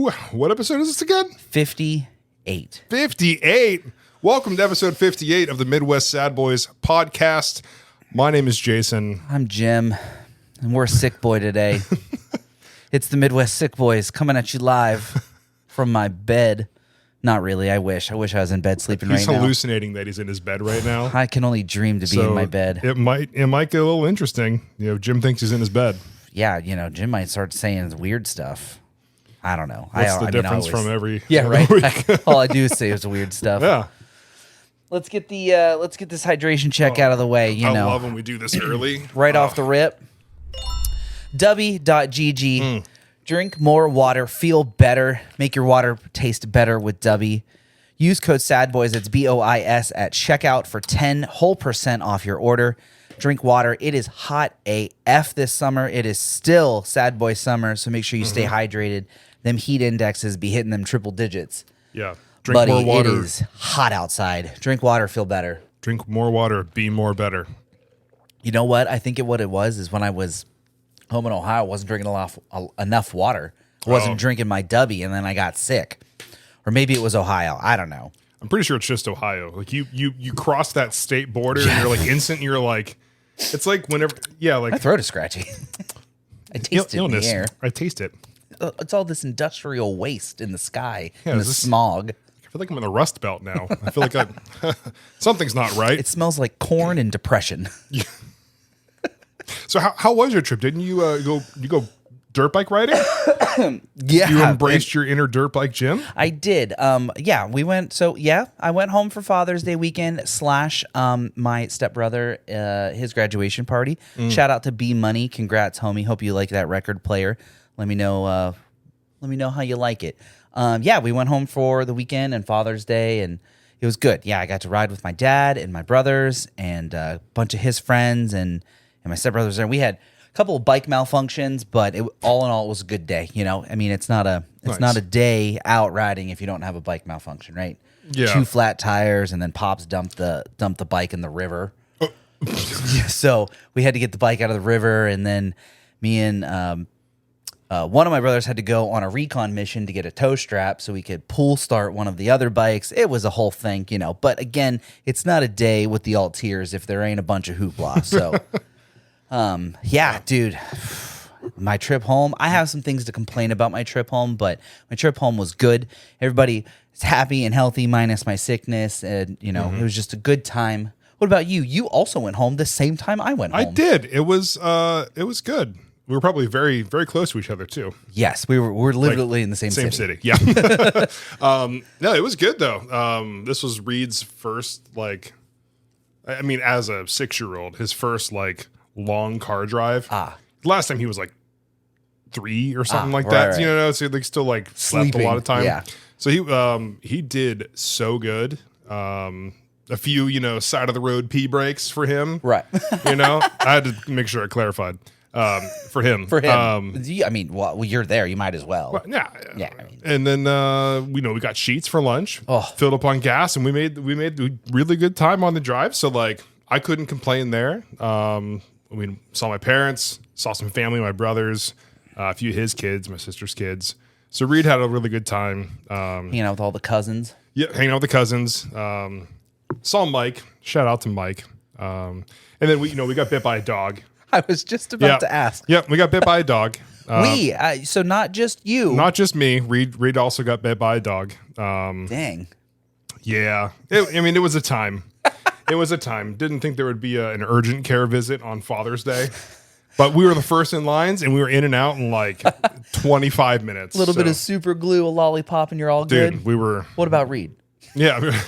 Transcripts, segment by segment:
What episode is this again? 58. 58. Welcome to episode 58 of the Midwest Sad Boys podcast. My name is Jason. I'm Jim, and we're a sick boy today. It's the Midwest Sick Boys coming at you live from my bed. Not really. I wish I was in bed sleeping right now. He's hallucinating that he's in his bed right now. I can only dream to be in my bed. It might get a little interesting. Jim thinks he's in his bed. Yeah, Jim might start saying weird stuff. I don't know. What's the difference from every right. week? All I do is say is weird stuff. Yeah. Let's get this hydration check out of the way. I love when we do this early. Right off the rip. W.GG. Drink more water. Feel better. Make your water taste better with W. Use code SADBOYS. It's BOIS at checkout for 10% off your order. Drink water. It is hot AF this summer. It is still Sad Boy summer, so make sure you stay hydrated. Them heat indexes be hitting them triple digits. Yeah. Drink more water. It is hot outside. Drink water. Feel better. Drink more water. Be more better. You know what? I think what it was is when I was home in Ohio, I wasn't drinking enough water. I wasn't drinking my W, and then I got sick. Or maybe it was Ohio. I don't know. I'm pretty sure it's just Ohio. Like you cross that state border and you're like instant. You're like, it's like whenever, like my throat is scratchy. I taste it in the air. I taste it. It's all this industrial waste in the sky and the smog. smog. I feel like I'm in the Rust Belt now. I feel like something's not right. It smells like corn and depression. Yeah. So how was your trip? Didn't you go dirt bike riding? Yeah. You embraced your inner dirt bike Jim? I did. We went. So I went home for Father's Day weekend / my stepbrother, his graduation party. Shout out to B Money. Congrats, homie. Hope you like that record player. Let me know how you like it. We went home for the weekend and Father's Day, and it was good. Yeah, I got to ride with my dad and my brothers and a bunch of his friends and my stepbrothers there. We had a couple of bike malfunctions, but all in all, it was a good day. I mean, it's not a day out riding if you don't have a bike malfunction, right? Yeah. 2 flat tires, and then Pops dumped the bike in the river. So we had to get the bike out of the river, and then me and one of my brothers had to go on a recon mission to get a tow strap so we could pull start one of the other bikes. It was a whole thing, But again, it's not a day with the Altiers if there ain't a bunch of hoopla. So, dude, my trip home. I have some things to complain about my trip home, but my trip home was good. Everybody is happy and healthy, minus my sickness, and it was just a good time. What about you? You also went home the same time I went home. I did. It was good. We were probably very, very close to each other too. Yes, we're literally in the same city. Yeah. No, it was good though. This was Reed's first, as a 6-year-old, his first long car drive. Last time he was 3 or something like that. Right. So he still slept sleeping a lot of time. Yeah. So he did so good. A few side of the road pee breaks for him. Right. I had to make sure I clarified. For him. You're there. You might as well. Yeah. I mean. And then we got sheets for lunch. Oh. Filled up on gas, and we made really good time on the drive. So I couldn't complain there. We saw my parents, saw some family, my brothers, a few of his kids, my sister's kids. So Reed had a really good time. Hanging out with all the cousins. Yeah, hanging out with the cousins. Saw Mike. Shout out to Mike. And then we got bit by a dog. I was just about to ask. Yep, we got bit by a dog. So not just you. Not just me. Reed also got bit by a dog. Dang. Yeah. It was a time. It was a time. Didn't think there would be an urgent care visit on Father's Day. But we were the first in lines, and we were in and out in 25 minutes. A little bit of super glue, a lollipop, and you're all good? Dude, we were... What about Reed? Yeah.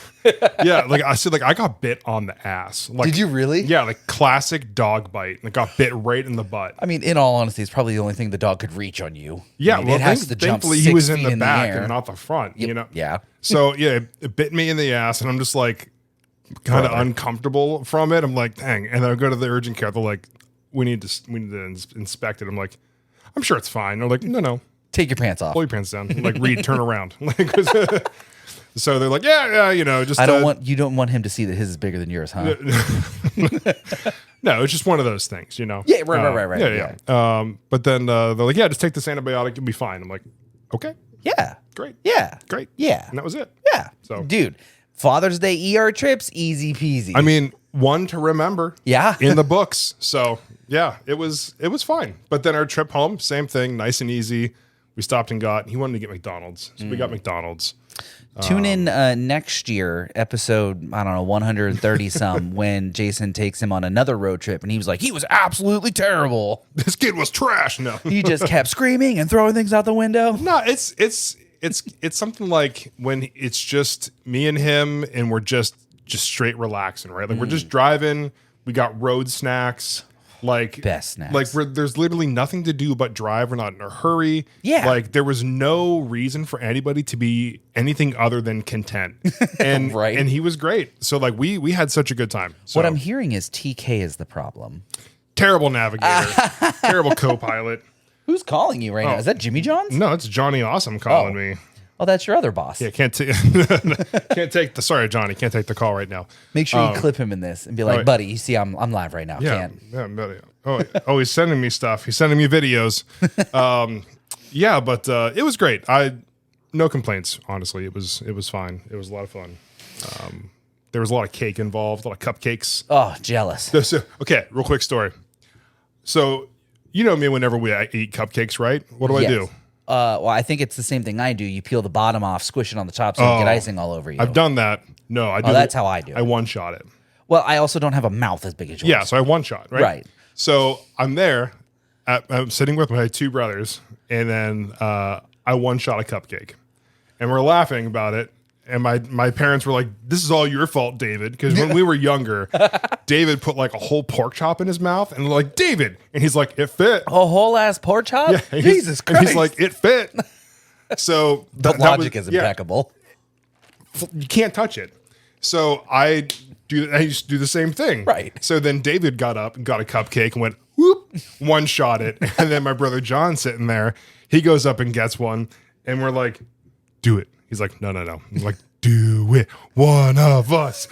Yeah, I said, I got bit on the ass. Did you really? Yeah, classic dog bite. I got bit right in the butt. I mean, in all honesty, it's probably the only thing the dog could reach on you. Yeah, it has to jump 6 he was in feet the back air. and not the front, Yeah. So, it bit me in the ass, and I'm just kind of uncomfortable from it. I'm like, dang. And then I go to the urgent care. They're like, we need to inspect it. I'm like, I'm sure it's fine. They're like, no. Take your pants off. Pull your pants down. Reed, turn around. So they're like, just. You don't want him to see that his is bigger than yours, huh? No, it's just one of those things, Yeah, right. Yeah. But then they're like, yeah, just take this antibiotic, you'll be fine. I'm like, okay. Yeah. Great. Yeah. Great. Yeah. And that was it. Yeah. So, dude, Father's Day ER trips, easy peasy. I mean, one to remember. Yeah. In the books. So yeah, it was fine. But then our trip home, same thing, nice and easy. We stopped and he wanted to get McDonald's. So we got McDonald's. Tune in next year, episode, I don't know, 130 some, when Jason takes him on another road trip, and he was like, he was absolutely terrible. This kid was trash. No. He just kept screaming and throwing things out the window. No, it's something like when it's just me and him and we're just straight relaxing, right? Like we're just driving, we got road snacks. Like best snacks. Like there's literally nothing to do but drive. We're not in a hurry. Yeah. Like there was no reason for anybody to be anything other than content. And right. And he was great. So like we had such a good time. So, what I'm hearing is TK is the problem. Terrible navigator. Terrible co-pilot. Who's calling you right now? Is that Jimmy John's? No, it's Johnny Awesome calling me. Oh, that's your other boss. Yeah, can't take sorry, Johnny, can't take the call right now. Make sure you clip him in this and be like, buddy, you see I'm live right now. Yeah, Can't. yeah, buddy. Oh, he's sending me stuff. He's sending me videos. Yeah, but it was great. No complaints, honestly. It was fine. It was a lot of fun. There was a lot of cake involved, a lot of cupcakes. Oh, jealous. So, okay, real quick story. So, you know me, whenever I eat cupcakes, right? What do I do? Well, I think it's the same thing I do. You peel the bottom off, squish it on the top so you get icing all over you. I've done that. No, I do. That's how I do it. I one-shot it. Well, I also don't have a mouth as big as yours. Yeah, so I one-shot, right? Right. So I'm there. I'm sitting with my two brothers, and then I one-shot a cupcake. And we're laughing about it. And my parents were like, this is all your fault, David. Because when we were younger, David put like a whole pork chop in his mouth. And they're like, David. And he's like, it fit. A whole ass pork chop? Yeah, Jesus Christ. And he's like, it fit. So the logic is impeccable. You can't touch it. So I used to do the same thing. Right. So then David got up and got a cupcake and went, whoop, one shot it. And then my brother John sitting there, he goes up and gets one. And we're like, do it. He's like, no. I'm like, do it. One of us.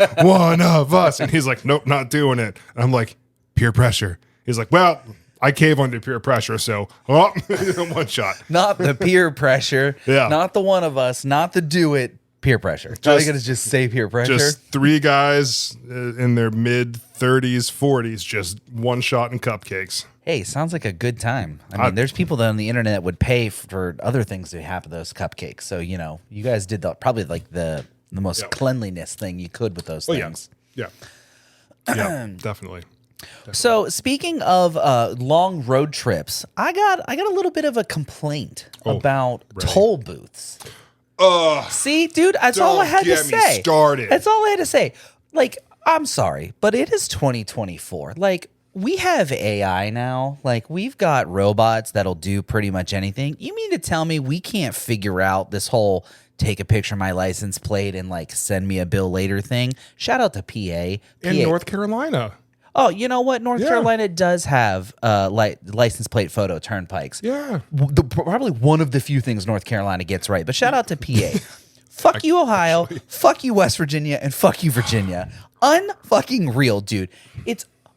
And he's like, nope, not doing it. And I'm like, peer pressure. He's like, well, I cave under peer pressure. So, one shot. Not the peer pressure. Yeah. Not the one of us. Not the do it. Peer pressure. Are you going to just say peer pressure? Just three guys in their mid 30s, 40s, just one shot in cupcakes. Hey, sounds like a good time. I mean, there's people that on the internet that would pay for other things to happen to those cupcakes. So, you guys did probably like the most cleanliness thing you could with those things. Yeah, definitely. So, speaking of long road trips, I got a little bit of a complaint about toll booths. See, dude, that's all I had to say. Started. That's all I had to say. Like, I'm sorry, but it is 2024. Like, we have AI now. Like, we've got robots that'll do pretty much anything. You mean to tell me we can't figure out this whole take a picture of my license plate and like send me a bill later thing? Shout out to PA. In North Carolina. Oh, you know what? North Carolina does have license plate photo turnpikes. Yeah. Probably one of the few things North Carolina gets right. But shout out to PA. Fuck you, Ohio. Fuck you, West Virginia. And fuck you, Virginia. Unfucking real, dude.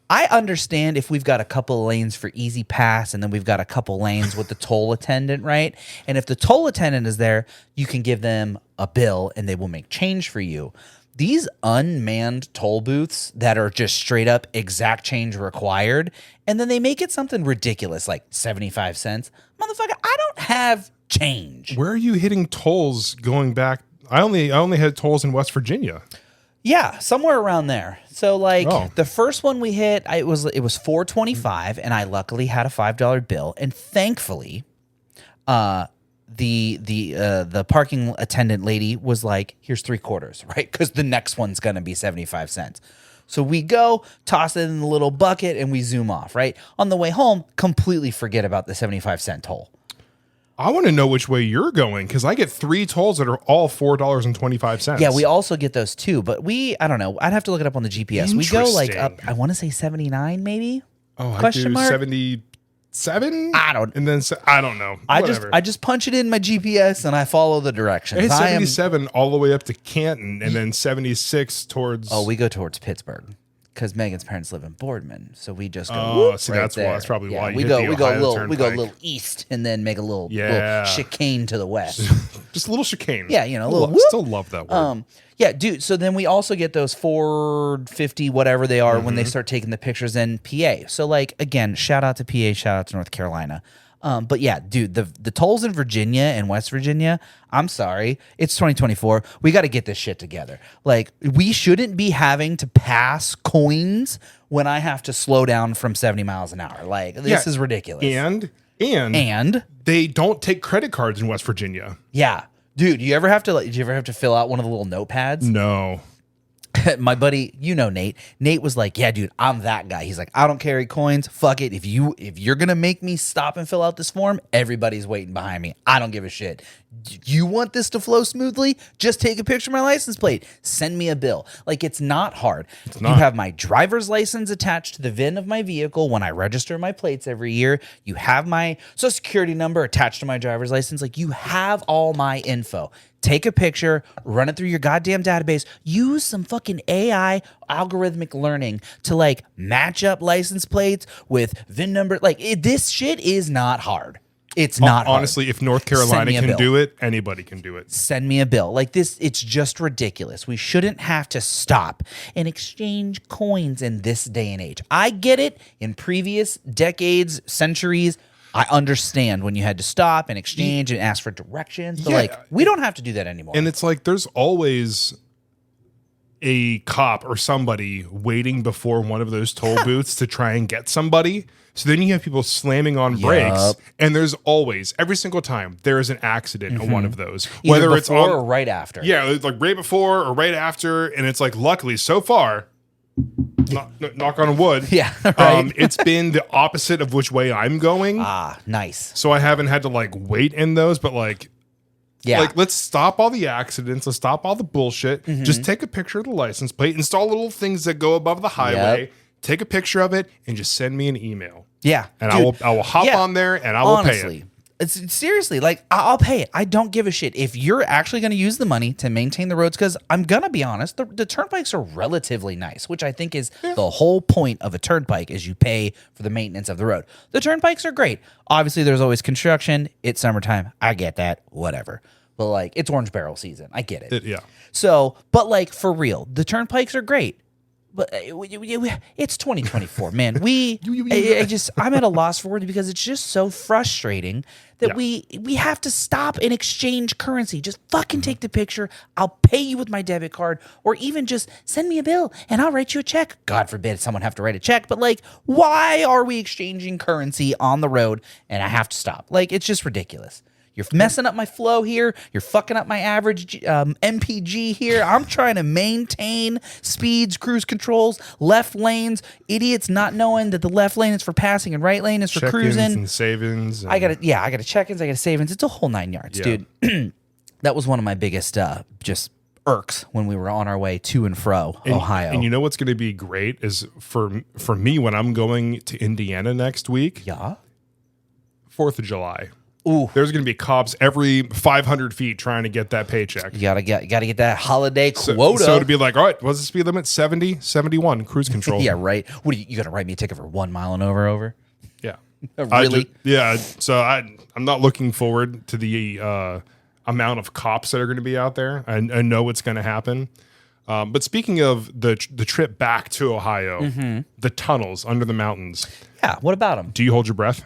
I understand if we've got a couple of lanes for Easy Pass and then we've got a couple lanes with the toll attendant, right? And if the toll attendant is there, you can give them a bill and they will make change for you. These unmanned toll booths that are just straight up exact change required, and then they make it something ridiculous like 75 cents. Motherfucker, I don't have change. Where are you hitting tolls going back? I only had tolls in West Virginia. Yeah, somewhere around there. So like the first one we hit, it was $4.25, and I luckily had a $5 bill, and thankfully, the parking attendant lady was like, "Here's $0.75," right? Because the next one's gonna be 75 cents. So we go, toss it in the little bucket, and we zoom off. Right on the way home, completely forget about the 75-cent toll. I want to know which way you're going because I get 3 tolls that are all $4.25. Yeah, we also get those too, but I don't know. I'd have to look it up on the GPS. We go like up, I want to say 79 maybe? Oh, Question mark? 77? I don't. And then, I don't know. I just punch it in my GPS and I follow the directions. It's 77 all the way up to Canton and then 76 towards. Oh, we go towards Pittsburgh. because Megan's parents live in Boardman, so we just go. Oh, whoop, see, right that's there. why. That's probably why you we hit go. the We go a Ohio little. We go a Turnpike. little east, and then make a little Yeah. chicane to the west. Just a little chicane. Yeah, you know, a little. I still love that word. Yeah, dude. So then we also get those 450, whatever they are, when they Mm-hmm. start taking the pictures in PA. So like again, shout out to PA, shout out to North Carolina. But yeah, dude, the tolls in Virginia and West Virginia, I'm sorry, it's 2024. We got to get this shit together. Like, we shouldn't be having to pass coins when I have to slow down from 70 miles an hour. Like, this is ridiculous. And they don't take credit cards in West Virginia. Yeah, dude, you ever have to fill out one of the little notepads? No. My buddy, you know Nate. Nate was like, "Yeah, dude, I'm that guy." He's like, "I don't carry coins. Fuck it. If you're gonna make me stop and fill out this form, everybody's waiting behind me. I don't give a shit. You want this to flow smoothly? Just take a picture of my license plate. Send me a bill. Like, it's not hard. You have my driver's license attached to the VIN of my vehicle when I register my plates every year. You have my social security number attached to my driver's license. Like, you have all my info. Take a picture, run it through your goddamn database, use some fucking AI algorithmic learning to like match up license plates with VIN number. Like, this shit is not hard. It's not honestly hard. If North Carolina can do it, anybody can do it. Send me a bill. Like this, it's just ridiculous. We shouldn't have to stop and exchange coins in this day and age. I get it. In previous decades, centuries, I understand when you had to stop and exchange and ask for directions, but like, we don't have to do that anymore. And it's like there's always a cop or somebody waiting before one of those toll booths to try and get somebody. So then you have people slamming on brakes, and there's always, every single time, there is an accident on one of those. Either whether it's on or right after. Yeah, it's like right before or right after, and it's like, luckily, so far, knock on wood. Yeah, right. It's been the opposite of which way I'm going. Ah, nice. So I haven't had to like wait in those, but like, let's stop all the accidents. Let's stop all the bullshit. Just take a picture of the license plate, install little things that go above the highway, take a picture of it, and just send me an email. Yeah. And I will hop on there and I will pay it. It's seriously, like, I'll pay it. I don't give a shit. If you're actually going to use the money to maintain the roads, because I'm going to be honest, the turnpikes are relatively nice, which I think is the whole point of a turnpike is you pay for the maintenance of the road. The turnpikes are great. Obviously, there's always construction. It's summertime. I get that. Whatever. But, like, it's orange barrel season. I get it. So, but, like, for real, the turnpikes are great. But it's 2024, man. I'm at a loss for words because it's just so frustrating that we have to stop and exchange currency. Just fucking take the picture. I'll pay you with my debit card, or even just send me a bill and I'll write you a check. God forbid someone have to write a check, but like, why are we exchanging currency on the road and I have to stop? Like, it's just ridiculous. You're messing up my flow here. You're fucking up my average MPG here. I'm trying to maintain speeds, cruise controls, left lanes. Idiots not knowing that the left lane is for passing and right lane is for cruising. And savings. I got check-ins. I got savings. It's a whole 9 yards, dude. That was one of my biggest just irks when we were on our way to and fro Ohio. And you know what's going to be great is for me when I'm going to Indiana next week. 4th of July. Ooh. There's going to be cops every 500 feet trying to get that paycheck. You gotta get that holiday quota. So to be like, all right, what's the speed limit? 70, 71, cruise control. Yeah, right. What are you gonna write me a ticket for 1 mile and over? Yeah. Really? So I'm not looking forward to the amount of cops that are going to be out there. I know it's going to happen. But speaking of the trip back to Ohio, the tunnels under the mountains. Yeah. What about them? Do you hold your breath?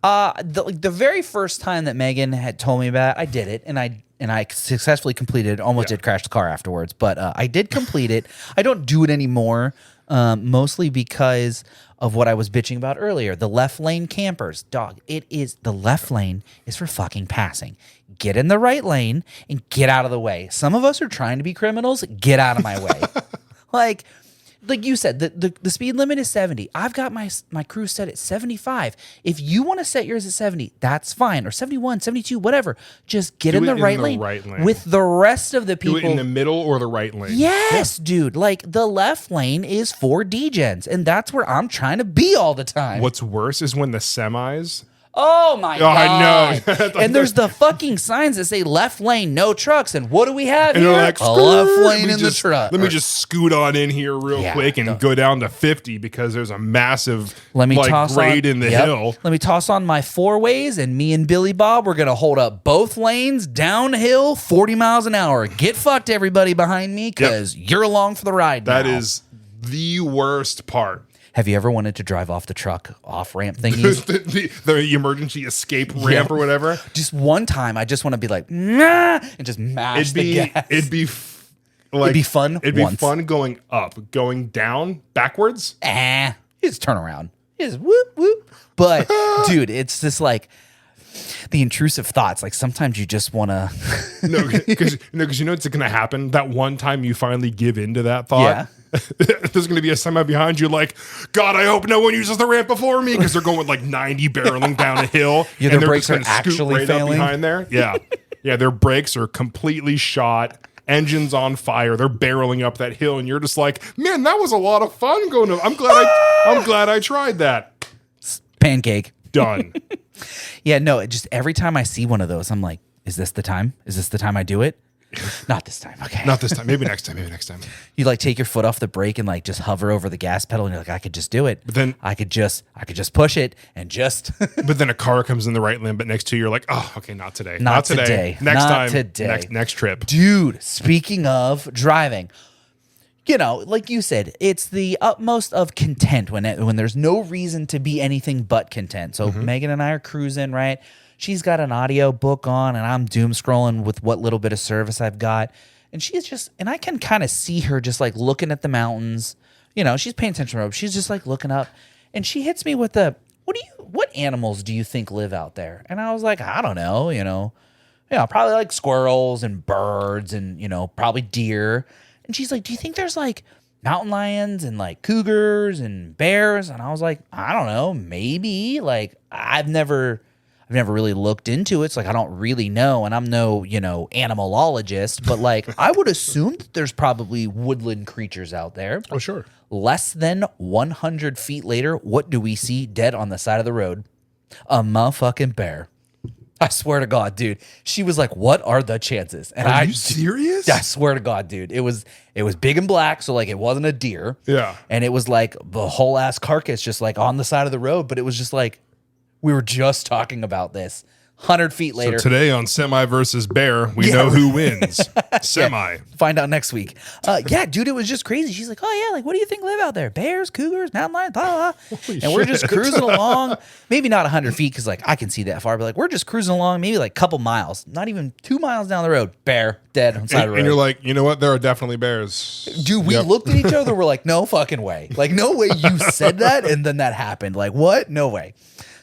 The very first time that Megan had told me about it, I did it, and I successfully completed it. Almost did crash the car afterwards, but I did complete it. I don't do it anymore, mostly because of what I was bitching about earlier. The left lane campers. Dog, the left lane is for fucking passing. Get in the right lane and get out of the way. Some of us are trying to be criminals. Get out of my way. Like you said, the speed limit is 70. I've got my cruise set at 75. If you want to set yours at 70, that's fine. Or 71, 72, whatever. Just get in the right lane with the rest of the people. Do it in the middle or the right lane. Yes, dude. Like, the left lane is for degens, and that's where I'm trying to be all the time. What's worse is when the semis Oh my God. I know. And there's the fucking signs that say left lane, no trucks. And what do we have And here? they're like, A left lane in the just, truck. let me just scoot on in here real quick and go down to 50 because there's a massive grade in the hill. Let me toss on my 4-ways, and me and Billy Bob, we're going to hold up both lanes downhill 40 miles an hour. Get fucked, everybody behind me, because you're along for the ride now. That is the worst part. Have you ever wanted to drive off the truck off-ramp thingies? the emergency escape ramp or whatever? Just one time, I just want to be like, nah, and just mash the gas. It'd be fun. It'd be fun going up, going down, backwards. You just turn around. You just whoop, whoop. But, dude, it's just like the intrusive thoughts. Like, sometimes you just want to. No, because you know what's going to happen? That one time you finally give into that thought. Yeah. There's going to be a semi behind you like, God, I hope no one uses the ramp before me, because they're going with like 90 barreling down a hill. Yeah, and their brakes are actually failing. Behind there. Yeah. Yeah, their brakes are completely shot. Engine's on fire. They're barreling up that hill. And you're just like, man, that was a lot of fun going to. I'm glad I tried that. Pancake. Done. Yeah, no, just every time I see one of those, I'm like, is this the time? Is this the time I do it? Not this time. Okay. Not this time. Maybe next time. You like take your foot off the brake and like just hover over the gas pedal, and you're like, I could just do it. But then I could just push it and just. But then a car comes in the right lane, but next to you, you're like, oh, okay, not today. Not today. Next Not time. today. Next trip. Dude, speaking of driving, you know, like you said, it's the utmost of content when there's no reason to be anything but content. So Megan and I are cruising, right? She's got an audio book on, and I'm doom scrolling with what little bit of service I've got. And she's just, and I can kind of see her just like looking at the mountains. You know, she's paying attention to her. She's just like looking up, and she hits me with what animals do you think live out there? And I was like, I don't know, probably like squirrels and birds and, probably deer. And she's like, do you think there's like mountain lions and like cougars and bears? And I was like, I don't know, maybe. Like, I've never really looked into it. It's like, I don't really know. And I'm no, animalologist, but like, I would assume that there's probably woodland creatures out there. Oh, sure. Less than 100 feet later, what do we see dead on the side of the road? A motherfucking bear. I swear to God, dude. She was like, what are the chances? And are you serious? I swear to God, dude. It was big and black, so like it wasn't a deer. Yeah. And it was like the whole ass carcass just like on the side of the road, but it was just like, we were just talking about this 100 feet later. So today on Semi versus Bear, we know who wins. Semi. Find out next week. Yeah, dude, it was just crazy. She's like, oh, yeah, like, what do you think live out there? Bears, cougars, mountain lions, blah, blah. And we're just cruising along. Maybe not 100 feet because, like, I can see that far, but, like, we're just cruising along maybe, like, a couple miles. Not even 2 miles down the road. Bear, dead on the side of the road. And you're like, you know what? There are definitely bears. Dude, we looked at each other. We're like, no fucking way. Like, no way you said that and then that happened. Like, what? No way.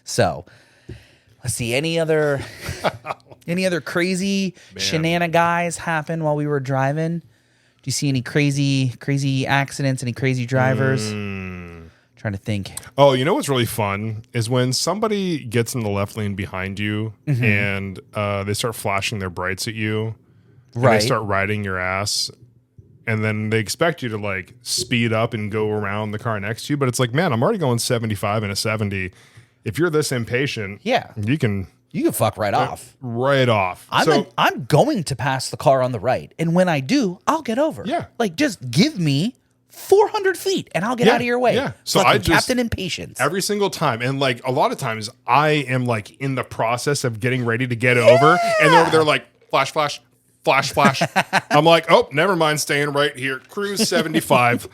So... let's see, any other crazy shenanigans happen while we were driving? Do you see any crazy accidents, any crazy drivers? Trying to think. Oh, you know what's really fun is when somebody gets in the left lane behind you and they start flashing their brights at you. Right. And they start riding your ass. And then they expect you to like speed up and go around the car next to you. But it's like, man, I'm already going 75 and a 70. If you're this impatient, you can fuck right off. Right off. I'm going to pass the car on the right, and when I do, I'll get over. Yeah, like just give me 400 feet, and I'll get out of your way. Yeah. So I just Captain Impatience every single time, and like a lot of times, I am like in the process of getting ready to get over, and they're over there like flash, flash, flash, flash. I'm like, oh, never mind, staying right here. Cruise 75.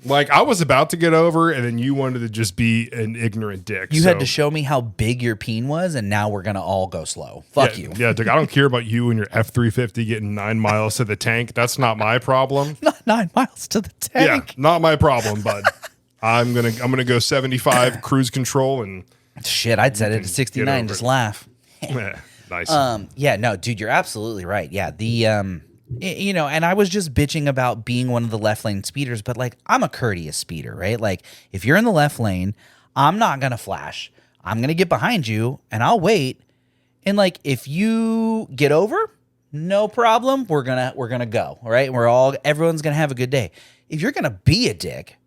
Like, I was about to get over, and then you wanted to just be an ignorant dick. You had to show me how big your peen was, and now we're going to all go slow. Fuck you. Yeah, Dick, I don't care about you and your F-350 getting 9 miles to the tank. That's not my problem. Not 9 miles to the tank. Yeah, not my problem, bud. I'm gonna go 75 cruise control, and... shit, I'd set it to 69, just laugh. Nice. Yeah, no, dude, you're absolutely right. Yeah, and I was just bitching about being one of the left lane speeders, but like, I'm a courteous speeder, right? Like, if you're in the left lane, I'm not going to flash. I'm going to get behind you and I'll wait. And like, if you get over, no problem. We're going to go, right? Everyone's going to have a good day. If you're going to be a dick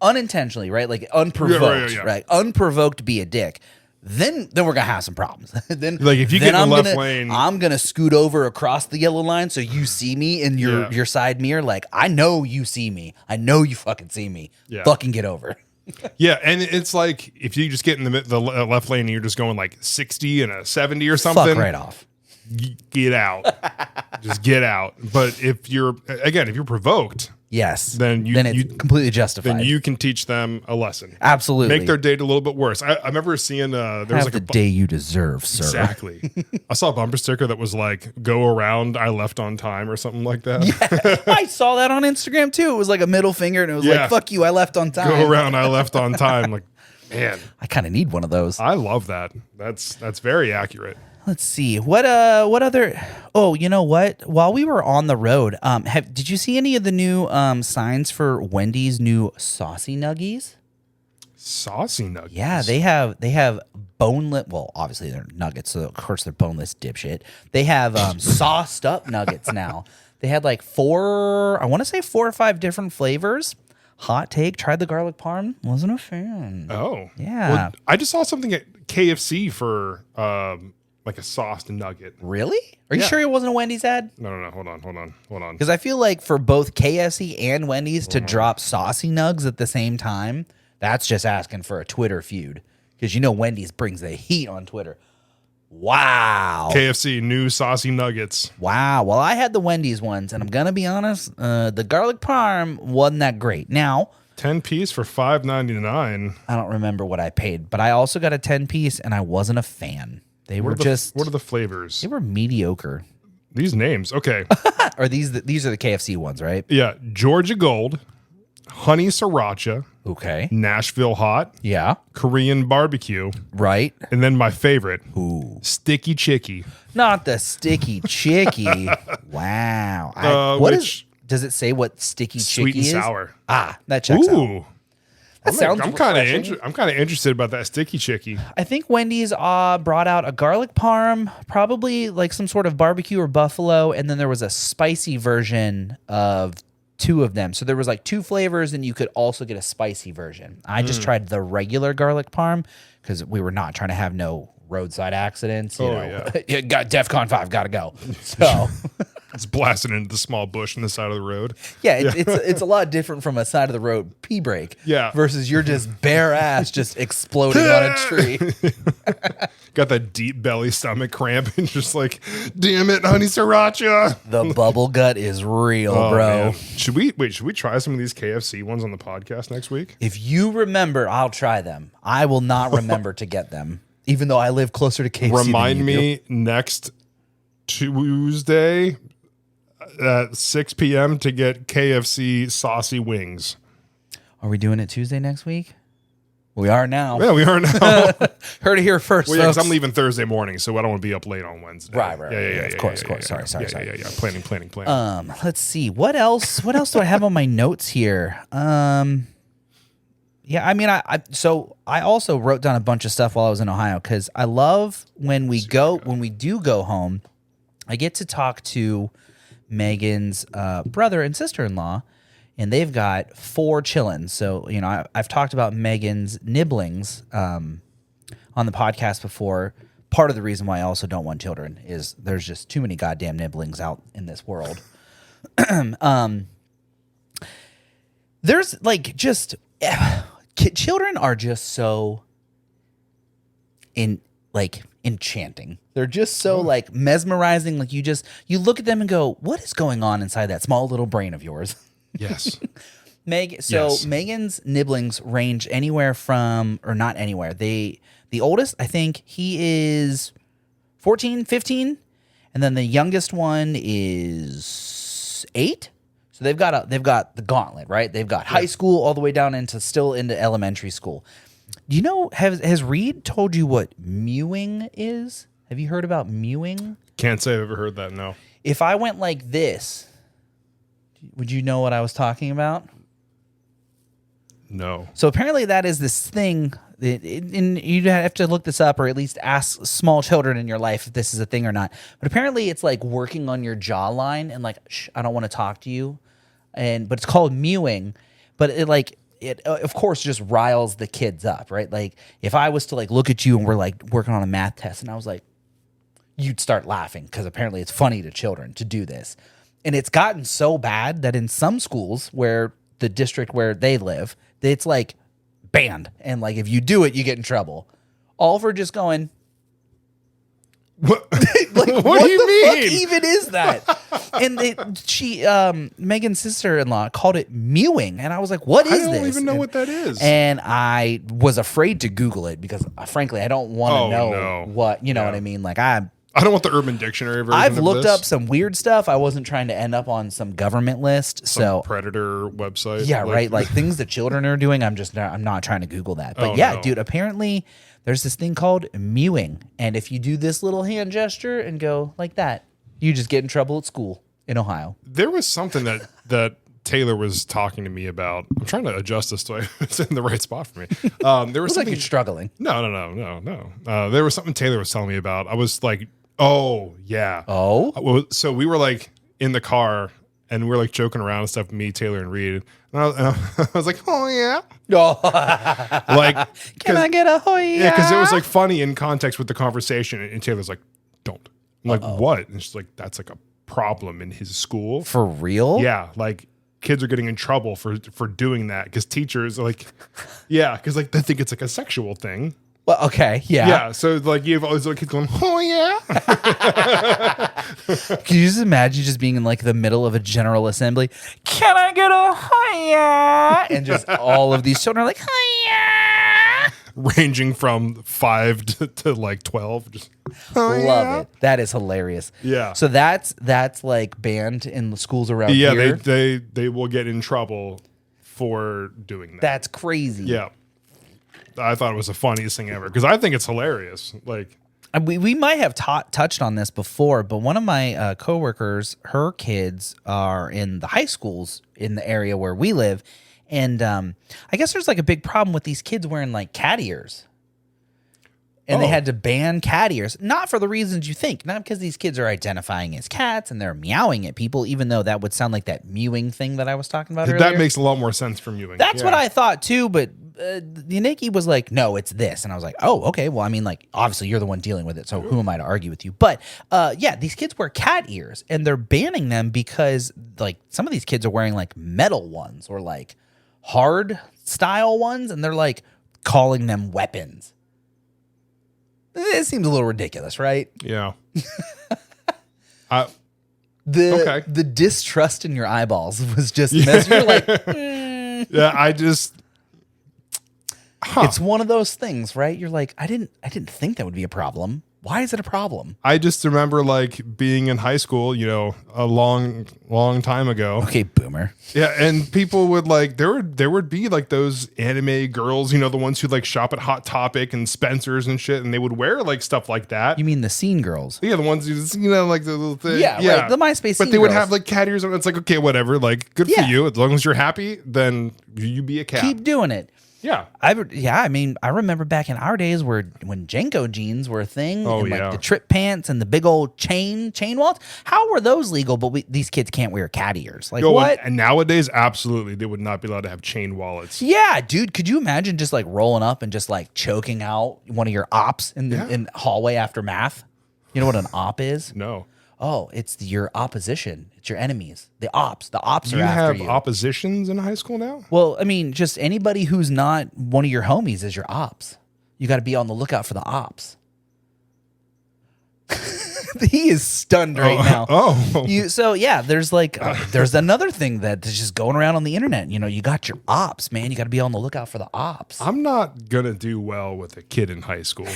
unintentionally, right? Like unprovoked, right? Unprovoked, be a dick. then we're gonna have some problems. Then Like if you then get in the I'm left gonna, lane, I'm gonna scoot over across the yellow line so you see me in your side mirror. Like I know you see me. I know you fucking see me. Yeah. Fucking get over. yeah, and it's like if you just get in the left lane and you're just going like 60 and a 70 or something, Fuck right off. Get out. Just get out. But if you're provoked, Yes. then it's completely justified. then you can teach them a lesson. Absolutely Make their date a little bit worse. I remember seeing there was like the day you deserve, sir. Exactly. I saw a bumper sticker that was like "Go around, I left on time" or something like that. Yeah, I saw that on Instagram too. It was like a middle finger, and it was like "Fuck you, I left on time." Go around, I left on time. Like, man, I kind of need one of those. I love that. That's very accurate. Let's see what other. Oh, you know what? While we were on the road, did you see any of the new signs for Wendy's new saucy nuggies? Saucy nuggets. Yeah, they have boneless. Well, obviously they're nuggets, so of course they're boneless, dipshit. They have sauced up nuggets now. They had like I want to say 4 or 5 different flavors. Hot take: tried the garlic parm, wasn't a fan. Oh, yeah. Well, I just saw something at KFC for like a sauced nugget. Really? Are you sure it wasn't a Wendy's ad? No. Hold on. Because I feel like for both KFC and Wendy's to drop saucy nugs at the same time, that's just asking for a Twitter feud. Because you know Wendy's brings the heat on Twitter. Wow. KFC new saucy nuggets. Wow. Well, I had the Wendy's ones, and I'm gonna be honest, the garlic parm wasn't that great. Now, 10 piece for $5.99. I don't remember what I paid, but I also got a 10 piece, and I wasn't a fan. They were just. What are the flavors? They were mediocre. These names, okay. Are these are the KFC ones, right? Yeah, Georgia Gold, Honey Sriracha, Okay. Nashville Hot, Yeah. Korean Barbecue, Right. and then my favorite, Ooh. Sticky Chicky. Not the sticky chicky. Wow. Does it say what sticky Sweet chicky and is? sour. That checks out. Ooh. That sounds I'm kind refreshing. of interested about that Sticky Chicky. I think Wendy's brought out a garlic parm, probably like some sort of barbecue or buffalo, and then there was a spicy version of 2 of them. So there was like 2 flavors, and you could also get a spicy version. I just tried the regular garlic parm because we were not trying to have no roadside accidents. You know. Yeah. Got DEFCON 5, gotta go. So It's blasting into the small bush on the side of the road. yeah, it's a lot different from a side of the road pee break. Yeah. Versus you're just bare ass just exploding on a tree. Got that deep belly stomach cramp and just like, damn it, Honey Sriracha. The bubble gut is real, Oh, bro. man. Should we try some of these KFC ones on the podcast next week? If you remember, I'll try them. I will not remember to get them, even though I live closer to KFC. Remind than you me next Tuesday at 6 p.m. to get KFC saucy wings. Are we doing it Tuesday next week? We are now. Yeah, we are now. Heard it here first. Well, yeah, because folks. I'm leaving Thursday morning, so I don't want to be up late on Wednesday. Right. Yeah, Of course. Sorry. Yeah. Planning. Let's see. What else do I have on my notes here? Yeah, I mean, I also wrote down a bunch of stuff while I was in Ohio because I love when we do go home, I get to talk to Megan's brother and sister-in-law, and they've got 4 chillins. So, you know, I've talked about Megan's nibblings on the podcast before. Part of the reason why I also don't want children is there's just too many goddamn nibblings out in this world. There's like just children are just so enchanting. They're just so like mesmerizing. Like you look at them and go, what is going on inside that small little brain of yours? Yes. Megan's nibblings range anywhere from, or not anywhere. The oldest, I think he is 14, 15, and then the youngest one is 8. So they've got the gauntlet, right? They've got high school all the way down into elementary school. Do you know, has Reed told you what mewing is? Have you heard about mewing? Can't say I've ever heard that, no. If I went like this, would you know what I was talking about? No. So apparently that is this thing, and you'd have to look this up or at least ask small children in your life if this is a thing or not. But apparently it's like working on your jawline and like, shh, I don't want to talk to you. But it's called mewing. But it like, it of course just riles the kids up, right? Like if I was to like look at you and we're like working on a math test and I was like, you'd start laughing because apparently it's funny to children to do this. And it's gotten so bad that in some schools where the district where they live, it's like banned. And like if you do it, you get in trouble. All for just going, What? like, what do you mean? Fuck even is that? And Megan's sister-in-law called it mewing, and I was like, "What is this?" I don't even know what that is. And I was afraid to Google it because, frankly, I don't want to know what what I mean. Like I don't want the Urban Dictionary version. I've of looked this. up some weird stuff. I wasn't trying to end up on some government list. Some predator website. Yeah, right. Like things that children are doing. I'm not trying to Google that. But dude, apparently there's this thing called mewing. And if you do this little hand gesture and go like that, you just get in trouble at school in Ohio. There was something that Taylor was talking to me about. I'm trying to adjust this so it's in the right spot for me. There was something like you're struggling. No. There was something Taylor was telling me about. I was like, oh yeah. Oh. So we were like in the car and we were like joking around and stuff. Me, Taylor, and Reed. And I was like, oh yeah. Oh. Like, can I get a hoya? Yeah, because it was like funny in context with the conversation. And Taylor's like, don't. I'm like, what? And she's like, that's like a problem in his school. For real? Yeah, like kids are getting in trouble for doing that because teachers are like, yeah, because like they think it's like a sexual thing. Well, okay, yeah. Yeah, so like you have all these little kids going, oh yeah. Can you just imagine just being in like the middle of a general assembly? Can I get a hiya? And just all of these children are like, hiya. Ranging from 5 to like 12. Just love it. That is hilarious. Yeah. So that's like banned in the schools around yeah, here. they will get in trouble for doing that. That's crazy. Yeah. I thought it was the funniest thing ever because I think it's hilarious. Like we might have touched on this before, but one of my coworkers, her kids are in the high schools in the area where we live, and I guess there's like a big problem with these kids wearing like cat ears. And they had to ban cat ears, not for the reasons you think, not because these kids are identifying as cats and they're meowing at people, even though that would sound like that mewing thing that I was talking about earlier. That makes a lot more sense from mewing. That's what I thought too, but Yannicki was like, no, it's this. And I was like, oh, okay. Well, I mean, like, obviously you're the one dealing with it, so who am I to argue with you? But yeah, these kids wear cat ears, and they're banning them because like some of these kids are wearing like metal ones or like hard style ones, and they're like calling them weapons. It seems a little ridiculous, right? Yeah. The distrust in your eyeballs was just you're like, yeah, I just It's one of those things, right? You're like, I didn't think that would be a problem. Why is it a problem? I just remember like being in high school, you know, a long time ago. Okay, boomer. Yeah, and people would like there would be like those anime girls, you know, the ones who like shop at Hot Topic and Spencer's and shit, and they would wear like stuff like that. You mean the scene girls? Yeah, the ones who just, you know, like the little thing. Yeah, right. The MySpace. But they would have like cat ears on. It's like, okay, whatever. Like, good for Yeah. you. As long as you're happy, then you be a cat. Keep doing it. Yeah. I mean, I remember back in our days when Jenko jeans were a thing, Oh, and like yeah. the trip pants and the big old chain wallets. How were those legal? But these kids can't wear cat ears. Like what? And nowadays, absolutely, they would not be allowed to have chain wallets. Yeah, dude. Could you imagine just like rolling up and just like choking out one of your ops in the hallway after math? You know what an op is? No. Oh, it's your opposition. It's your enemies. The ops. The ops Do are you after have you. oppositions in high school now? Well, I mean, just anybody who's not one of your homies is your ops. You got to be on the lookout for the ops. He is stunned right now. Oh. So yeah, there's like there's another thing that's just going around on the internet. You know, you got your ops, man. You got to be on the lookout for the ops. I'm not gonna do well with a kid in high school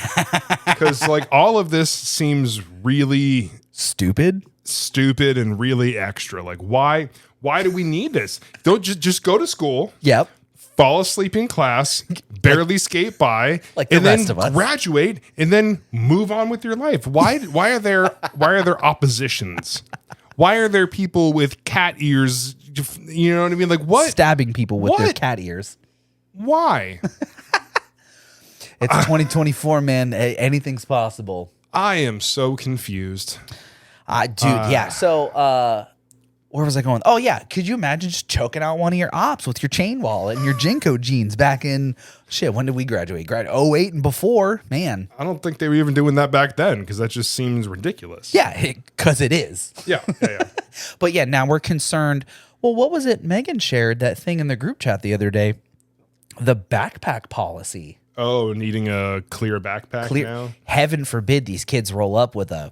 because like all of this seems really Stupid and really extra. Like why do we need this? Don't just go to school. Yep. Fall asleep in class, barely skate by, Like the and rest then of us. graduate, and then move on with your life. Why are there oppositions? Why are there people with cat ears? You know what I mean? Like what? Stabbing people with their What? cat ears. Why? It's 2024, man. Anything's possible. I am so confused. Dude, yeah. So where was I going? Oh yeah, could you imagine just choking out one of your ops with your chain wallet and your Jinko jeans back in when did we graduate? 08 and before, man. I don't think they were even doing that back then because that just seems ridiculous. Yeah, because it is. Yeah. But yeah, now we're concerned. Well, what was it? Megan shared that thing in the group chat the other day. The backpack policy. Oh, needing a clear backpack now? Heaven forbid these kids roll up with a,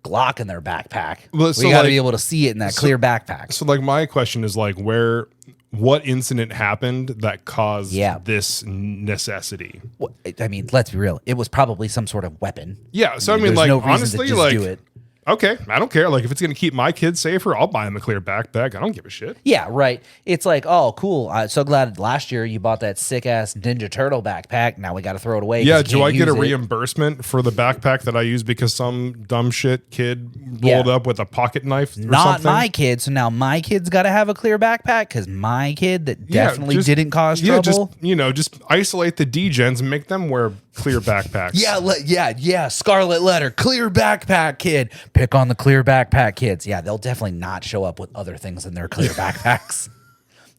Glock in their backpack. Well, we got to be able to see it in that clear backpack. So, like, my question is, like, what incident happened that caused this necessity? Well, I mean, let's be real. It was probably some sort of weapon. Yeah. So, I mean, there's like, no reason honestly, to just like, do it. Okay, I don't care. Like, if it's going to keep my kids safer, I'll buy them a clear backpack. I don't give a shit. Yeah, right. It's like, oh, cool. I'm so glad last year you bought that sick-ass Ninja Turtle backpack. Now we got to throw it away. Yeah, do I get a reimbursement for the backpack that I used because some dumb shit kid rolled up with a pocket knife or Not something? my kid. So now my kid's got to have a clear backpack because my kid that definitely didn't cause trouble. Just isolate the D-gens and make them wear clear backpacks. Yeah. Scarlet letter, clear backpack kid. Pick on the clear backpack kids. Yeah, they'll definitely not show up with other things in their clear backpacks.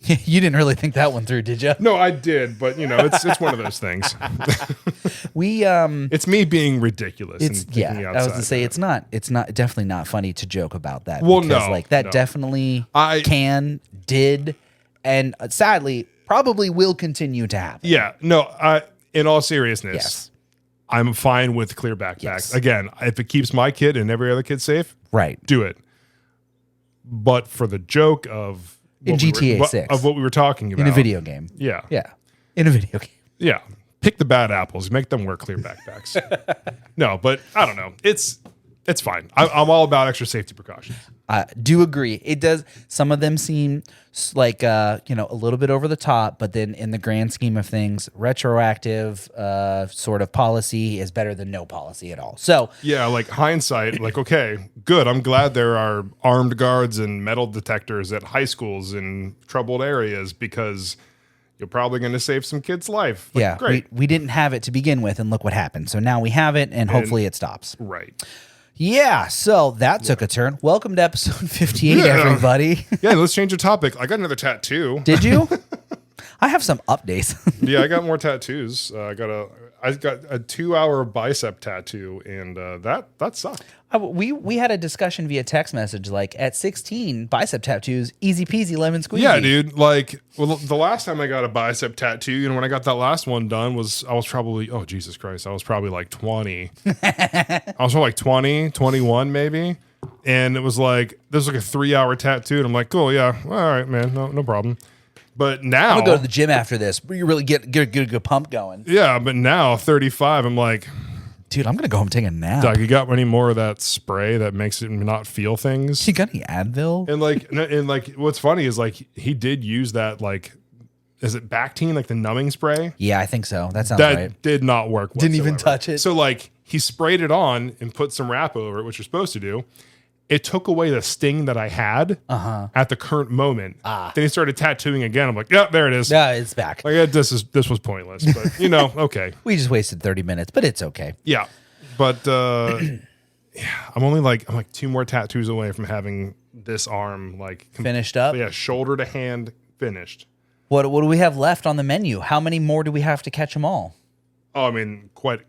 You didn't really think that one through, did you? No, I did, but it's one of those things. It's me being ridiculous. I was to say it's not definitely not funny to joke about that. Well, because, definitely did, and sadly probably will continue to happen. Yeah, no, in all seriousness, I'm fine with clear backpacks. Yes. Again, if it keeps my kid and every other kid safe, right, do it. But for the joke of in GTA 6 of what we were talking about in a video game, yeah, in a video game, yeah, pick the bad apples, make them wear clear backpacks. No, but I don't know. It's fine. I'm all about extra safety precautions. I do agree. It does. Some of them seem like a little bit over the top, but then in the grand scheme of things, retroactive sort of policy is better than no policy at all. So yeah, like hindsight, like okay, good. I'm glad there are armed guards and metal detectors at high schools in troubled areas because you're probably going to save some kid's life. Like, yeah, great. We didn't have it to begin with, and look what happened. So now we have it, and hopefully it stops. Right. Yeah, so that took a turn. Welcome to episode 58, everybody. Yeah, let's change the topic. I got another tattoo. Did you? I have some updates. Yeah, I got more tattoos. I got a 2-hour bicep tattoo, and that sucked. We had a discussion via text message. Like at 16, bicep tattoos, easy peasy, lemon squeezy. Yeah, dude. Like, well, the last time I got a bicep tattoo, when I got that last one done, I was probably, oh Jesus Christ, I was probably like 20. I was probably like 20, 21 maybe. And it was like, there's like a 3-hour tattoo, and I'm like, cool, yeah, all right, man, no problem. But now I'm gonna go to the gym after this. You really get a good pump going. Yeah, but now 35, I'm like, dude, I'm gonna go home and take a nap. Doug, you got any more of that spray that makes it not feel things? You got any Advil? And like, what's funny is like he did use that, like, is it Bactine, like the numbing spray? Yeah, I think so. That sounds that right. That did not work whatsoever. Didn't even touch it. So like he sprayed it on and put some wrap over it, which you're supposed to do. It took away the sting that I had at the current moment. Then he started tattooing again. I'm like, yeah, there it is. Yeah, it's back. Like this was pointless, but okay. We just wasted 30 minutes, but it's okay. Yeah, but I'm like 2 more tattoos away from having this arm like finished up. Yeah, shoulder to hand finished. What do we have left on the menu? How many more do we have to catch them all? Oh, I mean, quite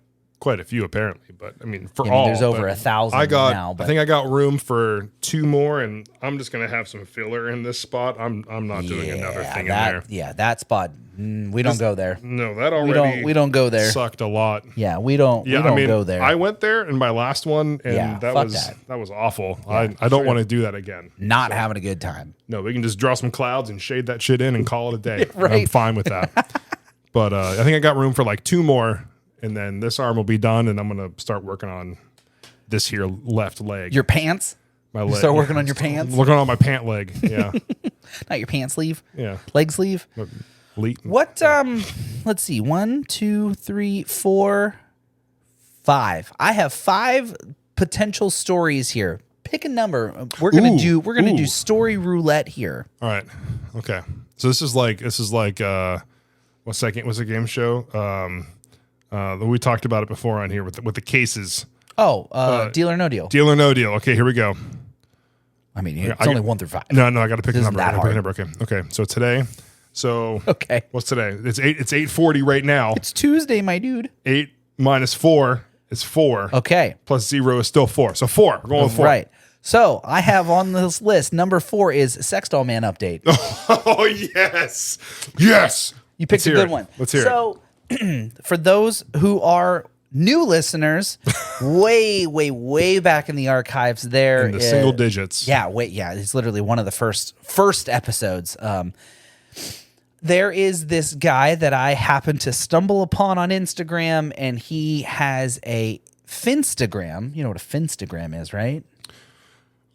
a few apparently, but I mean there's over 1,000 now. But I think I got room for 2 more, and I'm just gonna have some filler in this spot. I'm not doing another thing in there. Yeah, that spot we don't go there. No, that already we don't go there. Sucked a lot. Yeah, we don't go there. I went there in my last one, and that was awful. Yeah, I don't want to do that again. Not having a good time. No, we can just draw some clouds and shade that shit in and call it a day. Right. I'm fine with that. But I think I got room for like 2 more. And then this arm will be done, and I'm going to start working on this here left leg. Your pants? My leg. Start working on your pants? Working on my pant leg, yeah. Not your pant sleeve? Yeah. Leg sleeve? What, let's see, 1, 2, 3, 4, 5. I have 5 potential stories here. Pick a number. We're going to do story roulette here. All right. Okay. So this is like what's the game show? We talked about it before on here with the cases. Oh, Deal or No Deal. Deal or No Deal. Okay, here we go. I mean, it's only 1 through 5. No, I got to pick a This number. isn't that hard. Okay. So today, Okay. what's today? It's 8:40 right now. It's Tuesday, my dude. 8 minus 4 is 4. Okay. Plus 0 is still 4. So 4. We're going with 4. Right. So I have on this list, number 4 is Sex Doll Man update. Oh, yes. Yes. You picked a good one. Let's hear it. So for those who are new listeners, way back in the archives there. In the single digits. Yeah, it's literally one of the first episodes. There is this guy that I happened to stumble upon on Instagram, and he has a Finstagram. You know what a Finstagram is, right?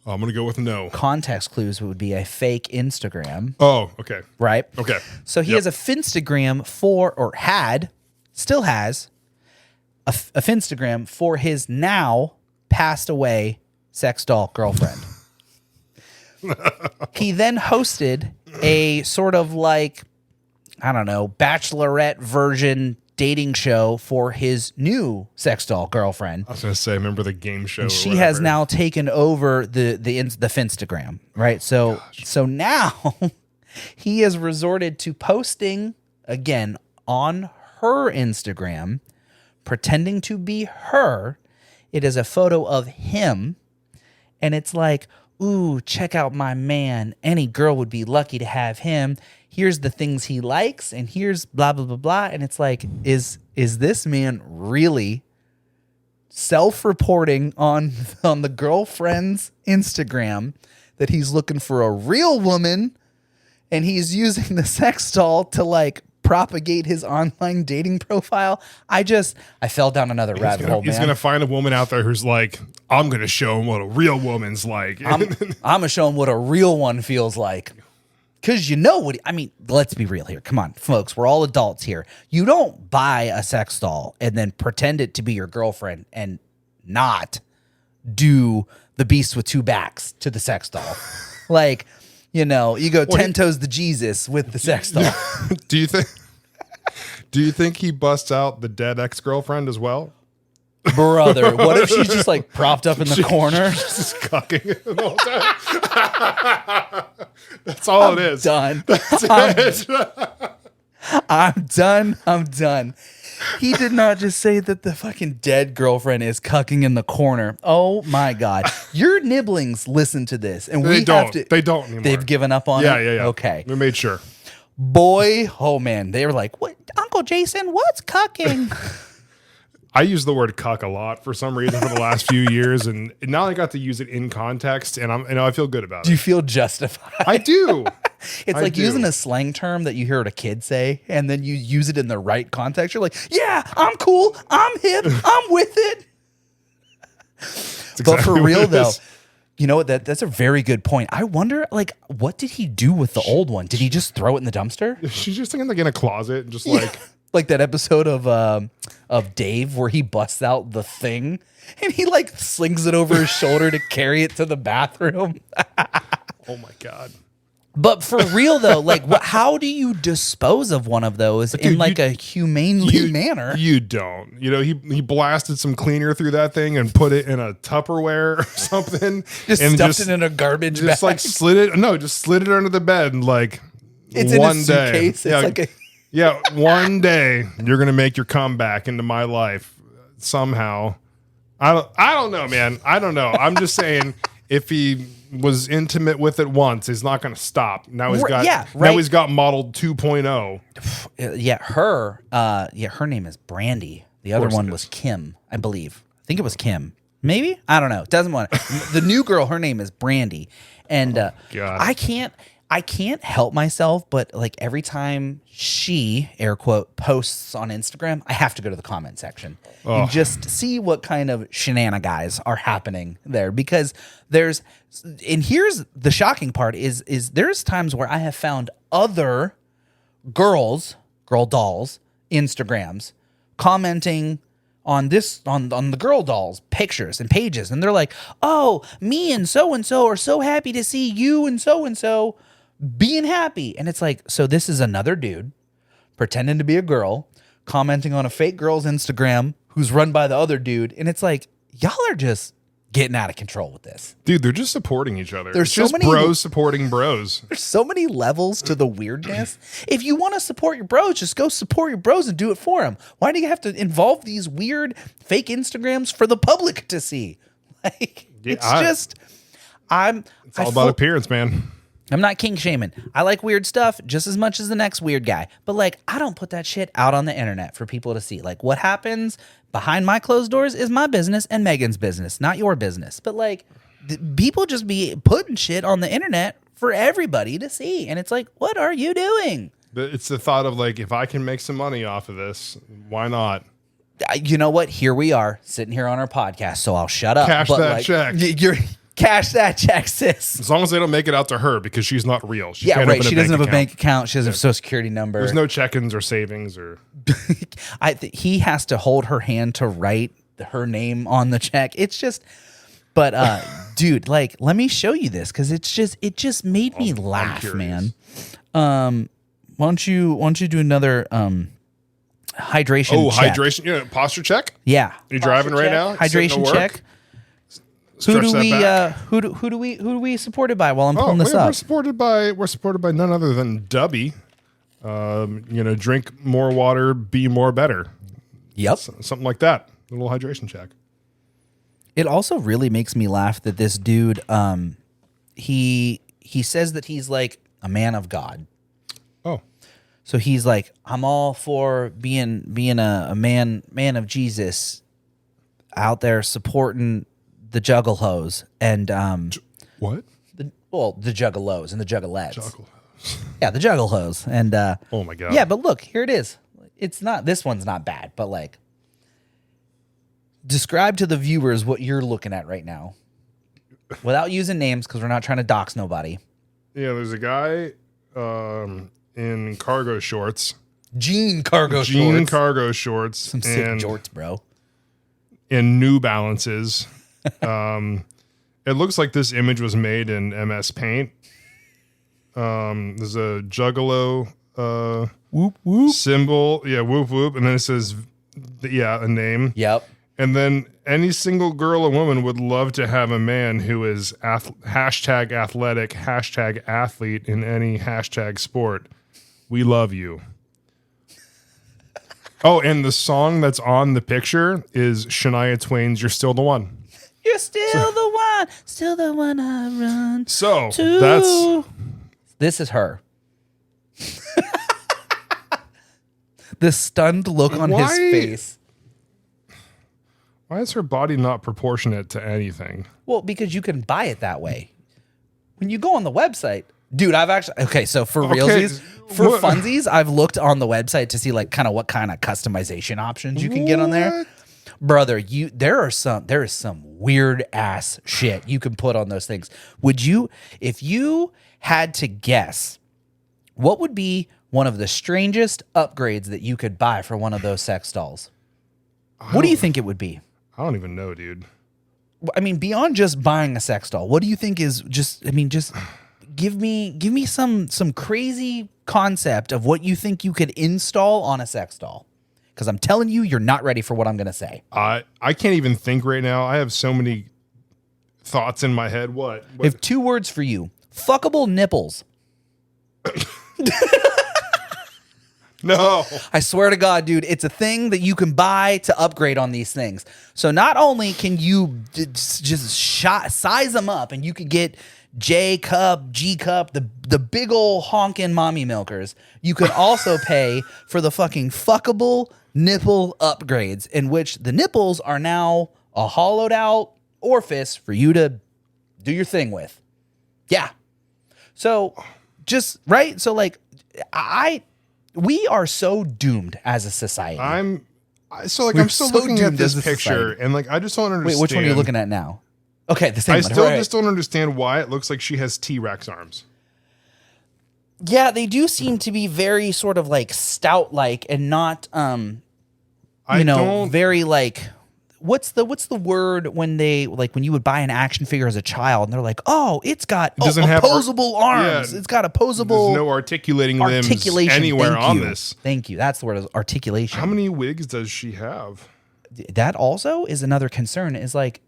I'm going to go with no. Context clues would be a fake Instagram. Oh, okay. Right? Okay. So he has a Finstagram still has a Finstagram for his now passed away sex doll girlfriend. He then hosted a sort of like, I don't know, bachelorette version dating show for his new sex doll girlfriend. I was going to say, remember the game show? She has now taken over the Finstagram, right? So now he has resorted to posting again on her Instagram, pretending to be her. It is a photo of him, and it's like, ooh, check out my man. Any girl would be lucky to have him. Here's the things he likes, and here's blah, blah, blah, blah. And it's like, is this man really self-reporting on the girlfriend's Instagram that he's looking for a real woman, and he's using the sex doll to like propagate his online dating profile? I fell down another rabbit hole, man. He's going to find a woman out there who's like, I'm going to show him what a real woman's like. I'm going to show him what a real one feels like. Because let's be real here. Come on, folks. We're all adults here. You don't buy a sex doll and then pretend it to be your girlfriend and not do the beast with 2 backs to the sex doll. Like, you go 10 toes to Jesus with the sex doll. Do you think he busts out the dead ex-girlfriend as well? Brother, what if she's just like propped up in the corner? Just cucking the whole time. That's all it is. Done. That's it. I'm done. He did not just say that the fucking dead girlfriend is cucking in the corner. Oh my God. Your nibblings listen to this. And They don't anymore. They've given up on it? Yeah. Okay. We made sure. Boy, oh man. They were like, what? Uncle Jason, what's cucking? I use the word cuck a lot for some reason for the last few years, and now I got to use it in context, and I feel good about it. Do you feel justified? I do. It's like using a slang term that you hear a kid say, and then you use it in the right context. You're like, yeah, I'm cool, I'm hip, I'm with it. But for real though, you know what? That's a very good point. I wonder, like, what did he do with the old one? Did he just throw it in the dumpster? She's just like in a closet, just Yeah. like. Like that episode of Dave where he busts out the thing and he like slings it over his shoulder to carry it to the bathroom. Oh my God. But for real though, like how do you dispose of one of those in like a humanely manner? You don't. He blasted some cleaner through that thing and put it in a Tupperware or something. Just stuffed it in a garbage bag. Just like slid it under the bed and like it's one in a suitcase. day. It's like a yeah, one day you're gonna make your comeback into my life somehow. I don't know, man. I don't know. I'm just saying, if he was intimate with it once, he's not gonna stop. Now he's got now he's got modeled 2.0. Her name is Brandy. The other one was Kim, I believe. I think it was Kim. Maybe? I don't know. It doesn't want the new girl, her name is Brandy. And God. I can't help myself, but like every time she, air quote, posts on Instagram, I have to go to the comment section and just see what kind of shenanigans are happening there. Because and here's the shocking part is there's times where I have found other girl dolls, Instagrams, commenting on the girl dolls pictures and pages. And they're like, oh, me and so are so happy to see you and so being happy. And it's like, so this is another dude pretending to be a girl commenting on a fake girl's Instagram who's run by the other dude. And it's like, y'all are just getting out of control with this. Dude, they're just supporting each other. There's it's so just many bros supporting bros. There's so many levels to the weirdness. If you want to support your bros, just go support your bros and do it for them. Why do you have to involve these weird fake Instagrams for the public to see? Like, it's all about appearance, man. I'm not king shaming. I like weird stuff just as much as the next weird guy. But like, I don't put that shit out on the internet for people to see. Like, what happens behind my closed doors is my business and Megan's business, not your business. But like, people just be putting shit on the internet for everybody to see. And it's like, what are you doing? It's the thought of like, if I can make some money off of this, why not? You know what? Here we are sitting here on our podcast. So I'll shut up. Cash that check. Cash that check, sis. As long as they don't make it out to her because she's not real. She Yeah, right. She doesn't have a bank account. She doesn't have a social security number. There's no check-ins or savings or. He has to hold her hand to write her name on the check. It's just, but dude, like, let me show you this because it just made me laugh, man. Why don't you do another hydration? check? Hydration. Yeah, posture check. Yeah, you driving right now? Hydration check. Who do we supported by while I'm pulling this up? We're supported by none other than Dubby. Drink more water, be more better. Yep. Something like that. A little hydration check. It also really makes me laugh that this dude, he says that he's like a man of God. Oh. So he's like, I'm all for being a man of Jesus out there supporting the juggalos and what? The juggalos and the juggalettes. Yeah, the juggalos and oh my god. Yeah, but look, here it is. This one's not bad, but like, describe to the viewers what you're looking at right now, without using names because we're not trying to dox nobody. Yeah, there's a guy in cargo shorts. Jean cargo shorts. Some sick jorts, bro. In New Balances. It looks like this image was made in MS Paint. There's a juggalo whoop whoop symbol. Yeah, whoop whoop. And then it says, a name. Yep. And then any single girl or woman would love to have a man who is hashtag athletic, hashtag athlete in any hashtag sport. We love you. Oh, and the song that's on the picture is Shania Twain's You're Still the One. You're still the one I run. So this is her. The stunned look on his face. Why is her body not proportionate to anything? Well, because you can buy it that way. When you go on the website, dude, I've actually so for realsies, for funsies, I've looked on the website to see like kind of what kind of customization options you can get on there. Brother, there is some weird ass shit you can put on those things. Would you, if you had to guess, what would be one of the strangest upgrades that you could buy for one of those sex dolls? What do you think it would be? I don't even know, dude. I mean, beyond just buying a sex doll, what do you think is just give me some crazy concept of what you think you could install on a sex doll. Because I'm telling you, you're not ready for what I'm going to say. I can't even think right now. I have so many thoughts in my head. What? I have 2 words for you. Fuckable nipples. No. I swear to God, dude, it's a thing that you can buy to upgrade on these things. So not only can you just size them up and you could get J cup, G cup, the big old honkin' mommy milkers, you could also pay for the fucking fuckable nipple upgrades in which the nipples are now a hollowed out orifice for you to do your thing with. Yeah. So just right. So like we are so doomed as a society. I'm still looking at this picture and like I just don't understand. Wait, which one are you looking at now? Okay, the same one. I just don't understand why it looks like she has T-Rex arms. Yeah, they do seem to be very sort of like stout like and not very like what's the word when they like when you would buy an action figure as a child and they're like, "Oh, it's got opposable arms. Yeah, it's got opposable." There's no articulating limbs anywhere on this. Thank you. That's the word, articulation. How many wigs does she have? That also is another concern is like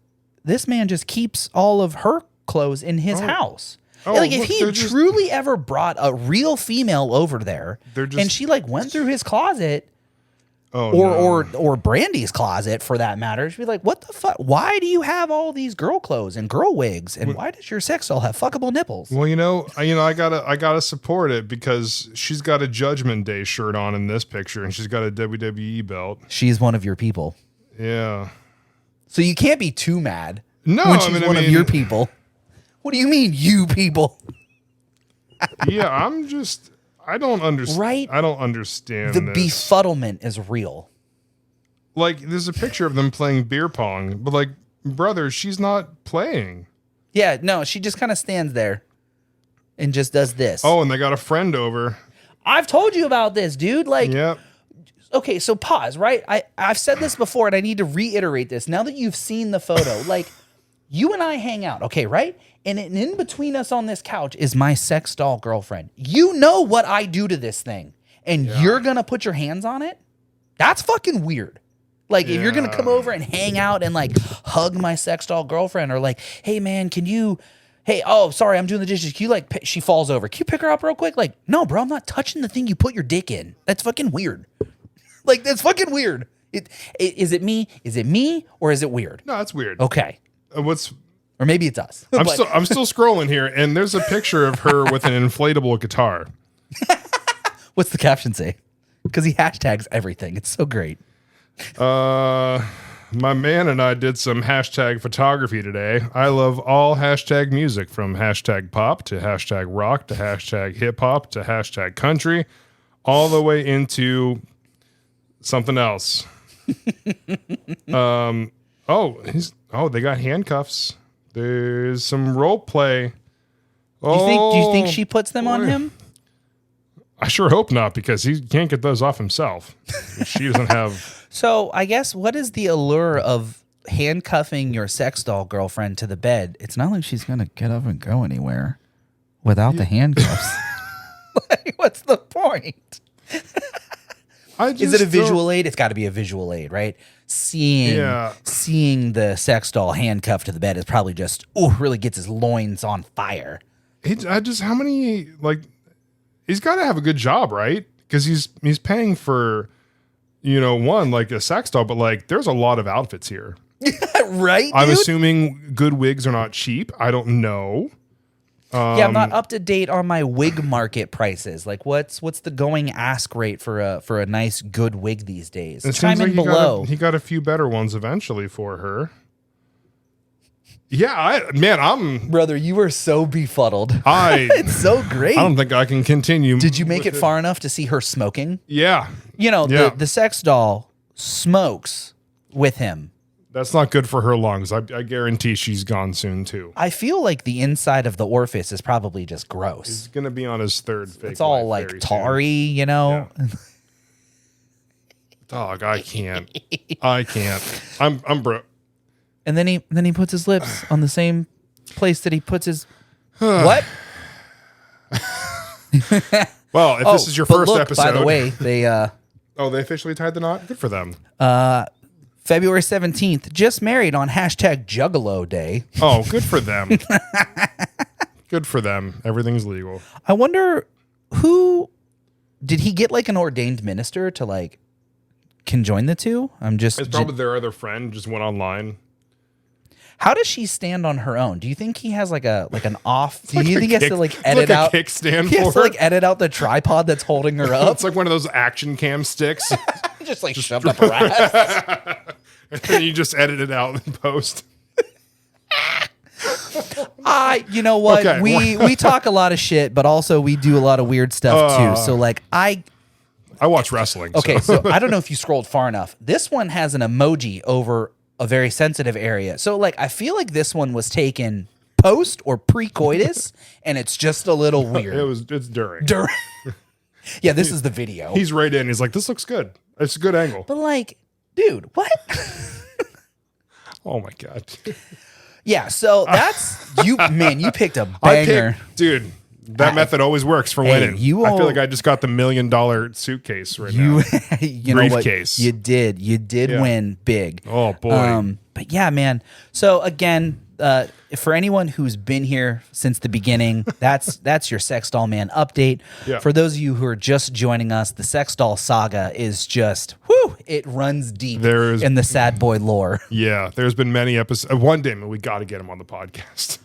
this man just keeps all of her clothes in his house. Like if he truly ever brought a real female over there and she like went through his closet or Brandy's closet for that matter, she'd be like, what the fuck? Why do you have all these girl clothes and girl wigs? And why does your sex doll have fuckable nipples? Well, I gotta support it because she's got a Judgment Day shirt on in this picture and she's got a WWE belt. She's one of your people. Yeah. So you can't be too mad when she's one of your people. What do you mean, you people? Yeah, I don't understand. Right? I don't understand the this. befuddlement is real. Like, there's a picture of them playing beer pong, but like, brother, she's not playing. Yeah, no, she just kind of stands there and just does this. Oh, and they got a friend over. I've told you about this, dude. Like, yep. Okay, so pause, right? I've said this before, and I need to reiterate this. Now that you've seen the photo, like, you and I hang out, okay, right? And in between us on this couch is my sex doll girlfriend. You know what I do to this thing, and you're going to put your hands on it? That's fucking weird. Like, if you're going to come over and hang out and, like, hug my sex doll girlfriend or, like, hey, man, hey, oh, sorry, I'm doing the dishes. Can you, like, she falls over. Can you pick her up real quick? Like, no, bro, I'm not touching the thing you put your dick in. That's fucking weird. Like, that's fucking weird. Is it me? Is it me, or is it weird? No, it's weird. Okay. Or maybe it's us. I'm still scrolling here, and there's a picture of her with an inflatable guitar. What's the caption say? Because he hashtags everything. It's so great. My man and I did some hashtag photography today. I love all hashtag music, from hashtag pop to hashtag rock to hashtag hip hop to hashtag country, all the way into something else. They got handcuffs. There's some role play. Do you think she puts them on him? I sure hope not, because he can't get those off himself. She doesn't have. So I guess, what is the allure of handcuffing your sex doll girlfriend to the bed? It's not like she's going to get up and go anywhere without the handcuffs. Like, what's the point? Is it a visual aid? It's got to be a visual aid, right? Seeing the sex doll handcuffed to the bed is probably just, really gets his loins on fire. How many, like, he's got to have a good job, right? Because he's paying for, one, like a sex doll, but like, there's a lot of outfits here. Right, I'm assuming good wigs are not cheap. I don't know. I'm not up to date on my wig market prices. Like, what's the going ask rate for a nice good wig these days? Chime in below. He got a few better ones eventually for her. Yeah, brother, you were so befuddled. It's so great. I don't think I can continue. Did you make it far enough to see her smoking? Yeah. The sex doll smokes with him. That's not good for her lungs. I guarantee she's gone soon, too. I feel like the inside of the orifice is probably just gross. He's going to be on his third fake. It's all like tarry, Yeah. Dog, I can't. I'm broke. And then he puts his lips on the same place that he puts his... What? Well, if this is your first episode... By the way, they... they officially tied the knot? Good for them. February 17th, just married on hashtag Juggalo Day. Oh, good for them. Good for them. Everything's legal. I wonder did he get like an ordained minister to like conjoin the two? It's probably their other friend just went online. How does she stand on her own? Do you think he has like an off? Do you think he has to like edit out a kickstand? He has to like edit out the tripod that's holding her up. It's like one of those action cam sticks. just shoved up her ass. And then you just edit it out in post. You know what? Okay. We talk a lot of shit, but also we do a lot of weird stuff too. So like I watch wrestling. Okay, so I don't know if you scrolled far enough. This one has an emoji over a very sensitive area. So like I feel like this one was taken post or pre-coitus, and it's just a little weird. It's during. Yeah, this is the video. He's right in. He's like, this looks good. It's a good angle. But like, dude, what? Oh my God. Yeah, so that's you, man. You picked a banger, dude. That method always works for winning. I feel all- like I just got the $1 million suitcase right now. You know what? Briefcase. You did win big. Oh, boy. But yeah, man. So again, for anyone who's been here since the beginning, that's your Sex Doll Man update. Yeah. For those of you who are just joining us, the Sex Doll saga is just, it runs deep in the sad boy lore. Yeah, there's been many episodes. One day, man, we got to get him on the podcast.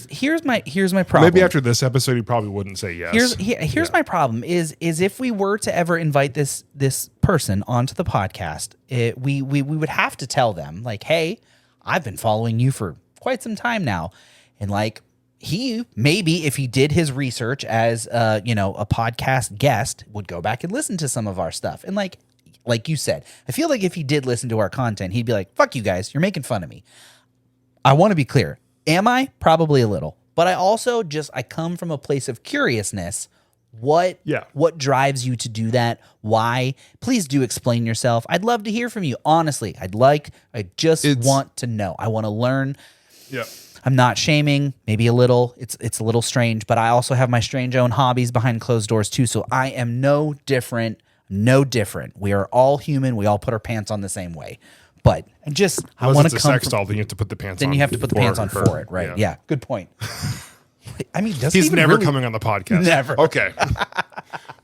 Here's my problem. Maybe after this episode, he probably wouldn't say yes. Here's my problem is if we were to ever invite this person onto the podcast, we would have to tell them like, hey, I've been following you for quite some time now, and like he maybe if he did his research as a podcast guest would go back and listen to some of our stuff, and like you said, I feel like if he did listen to our content, he'd be like, fuck you guys, you're making fun of me. I want to be clear. Am I? Probably a little. But I also I come from a place of curiousness. What drives you to do that? Why? Please do explain yourself. I'd love to hear from you. Honestly, I want to know. I want to learn. Yeah. I'm not shaming, maybe a little. It's a little strange, but I also have my strange own hobbies behind closed doors too. So I am no different. We are all human. We all put our pants on the same way. But I want to come. Sex doll, then you have to put the pants on. Then you have to put the pants on for it, right? Yeah. Good point. I mean, he's never coming on the podcast. Never. Okay.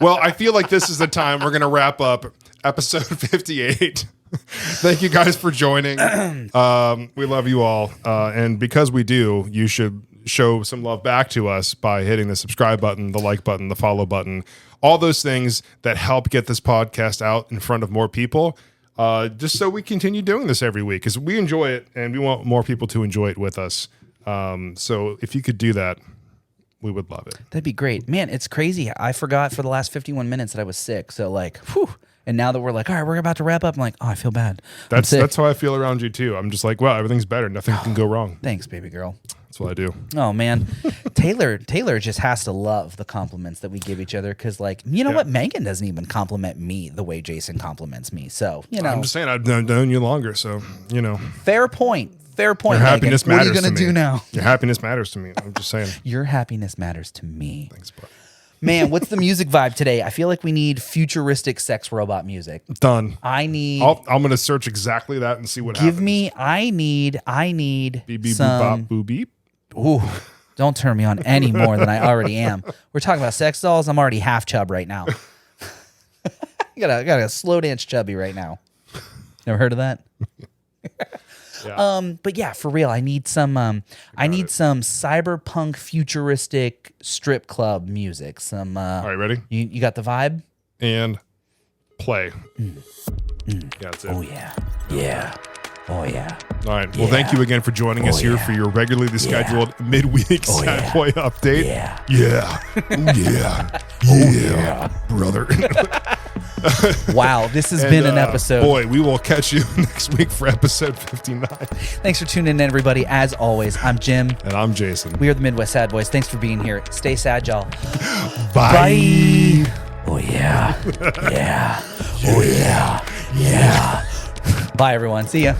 Well, I feel like this is the time we're going to wrap up episode 58. Thank you guys for joining. We love you all. And because we do, you should show some love back to us by hitting the subscribe button, the like button, the follow button, all those things that help get this podcast out in front of more people. Just so we continue doing this every week because we enjoy it and we want more people to enjoy it with us. So if you could do that, we would love it. That'd be great. Man, it's crazy. I forgot for the last 51 minutes that I was sick. So like, whew. And now that we're like, all right, we're about to wrap up. I'm like, oh, I feel bad. That's how I feel around you too. I'm just like, wow, everything's better. Nothing can go wrong. Thanks, baby girl. That's what I do. Oh man, Taylor just has to love the compliments that we give each other because, like, you know what? Megan doesn't even compliment me the way Jason compliments me. So I'm just saying I've known you longer, so Fair point. Your Megan. happiness matters. What are you gonna do now? Your happiness matters to me. I'm just saying. Your happiness matters to me. Thanks, buddy. Man, what's the music vibe today? I feel like we need futuristic sex robot music. Done. I'm going to search exactly that and see what happens. I need beep, beep, some. Boop, bop, boo, beep. Ooh, don't turn me on any more than I already am. We're talking about sex dolls. I'm already half chub right now. got a slow dance chubby right now. Never heard of that? Yeah. But yeah, for real, I need some cyberpunk futuristic strip club music. All right, ready? You got the vibe? And play. Yeah, that's it. Oh yeah. Yeah. Oh yeah. All right. Well, thank you again for joining us here for your regularly scheduled midweek Sad Boy update. Yeah. Yeah. Yeah, brother. Wow, this has been an episode. Boy, we will catch you next week for episode 59. Thanks for tuning in, everybody. As always, I'm Jim. And I'm Jason. We are the Midwest Sad Boys. Thanks for being here. Stay sad, y'all. Bye. Oh, yeah. Yeah. Oh, yeah. Yeah. Bye, everyone. See ya.